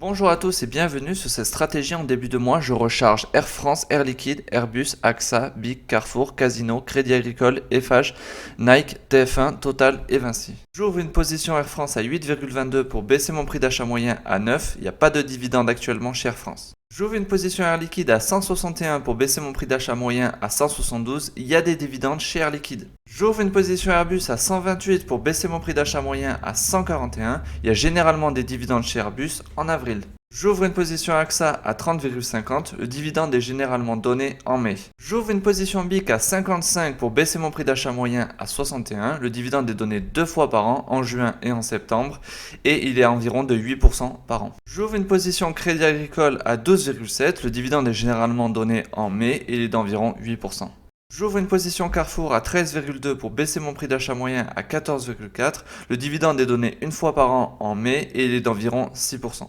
Bonjour à tous et bienvenue sur cette stratégie en début de mois. Je recharge Air France, Air Liquide, Airbus, AXA, BIC, Carrefour, Casino, Crédit Agricole, Eiffage, Nike, TF1, Total et Vinci. J'ouvre une position Air France à 8,22 pour baisser mon prix d'achat moyen à 9. Il n'y a pas de dividende actuellement chez Air France. J'ouvre une position Air Liquide à 161 pour baisser mon prix d'achat moyen à 172. Il y a des dividendes chez Air Liquide. J'ouvre une position Airbus à 128 pour baisser mon prix d'achat moyen à 141. Il y a généralement des dividendes chez Airbus en avril. J'ouvre une position AXA à 30,50. Le dividende est généralement donné en mai. J'ouvre une position BIC à 55 pour baisser mon prix d'achat moyen à 61. Le dividende est donné 2 fois par an, en juin et en septembre, et il est à environ de 8% par an. J'ouvre une position Crédit Agricole à 12,7. Le dividende est généralement donné en mai et il est d'environ 8%. J'ouvre une position Carrefour à 13,2 pour baisser mon prix d'achat moyen à 14,4. Le dividende est donné une fois par an en mai et il est d'environ 6%.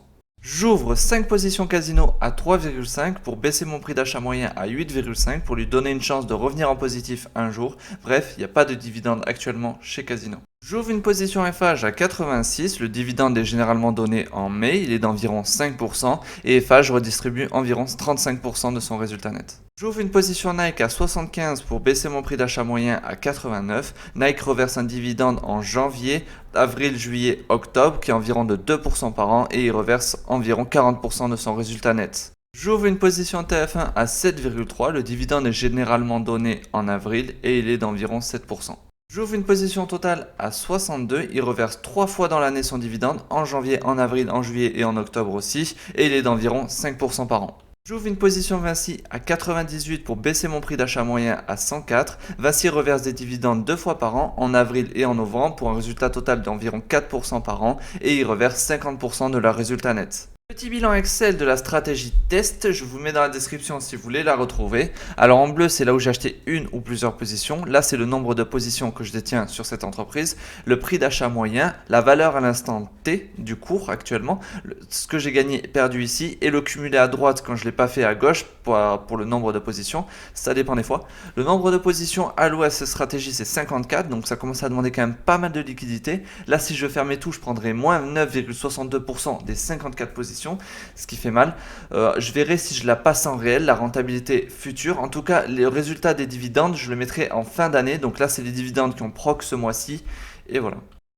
J'ouvre 5 positions Casino à 3,5 pour baisser mon prix d'achat moyen à 8,5 pour lui donner une chance de revenir en positif un jour. Bref, il n'y a pas de dividende actuellement chez Casino. J'ouvre une position Eiffage à 86, le dividende est généralement donné en mai, il est d'environ 5% et Eiffage redistribue environ 35% de son résultat net. J'ouvre une position Nike à 75 pour baisser mon prix d'achat moyen à 89. Nike reverse un dividende en janvier, avril, juillet, octobre qui est environ de 2% par an et il reverse environ 40% de son résultat net. J'ouvre une position TF1 à 7,3, le dividende est généralement donné en avril et il est d'environ 7%. J'ouvre une position totale à 62, il reverse 3 fois dans l'année son dividende, en janvier, en avril, en juillet et en octobre aussi, et il est d'environ 5% par an. J'ouvre une position Vinci à 98 pour baisser mon prix d'achat moyen à 104. Vinci reverse des dividendes 2 fois par an, en avril et en novembre, pour un résultat total d'environ 4% par an, et il reverse 50% de leur résultat net. Petit bilan Excel de la stratégie test, je vous mets dans la description si vous voulez la retrouver. Alors en bleu, c'est là où j'ai acheté une ou plusieurs positions. Là, c'est le nombre de positions que je détiens sur cette entreprise. Le prix d'achat moyen, la valeur à l'instant T du cours actuellement, ce que j'ai gagné et perdu ici, et le cumulé à droite quand je ne l'ai pas fait à gauche pour le nombre de positions. Ça dépend des fois. Le nombre de positions allouées à cette stratégie, c'est 54, donc ça commence à demander quand même pas mal de liquidité. Là, si je fermais tout, je prendrais moins 9,62% des 54 positions. Ce qui fait mal. Je verrai si je la passe en réel, la rentabilité future. En tout cas, les résultats des dividendes, je le mettrai en fin d'année. Donc là, c'est les dividendes qui ont proc ce mois-ci. Et voilà.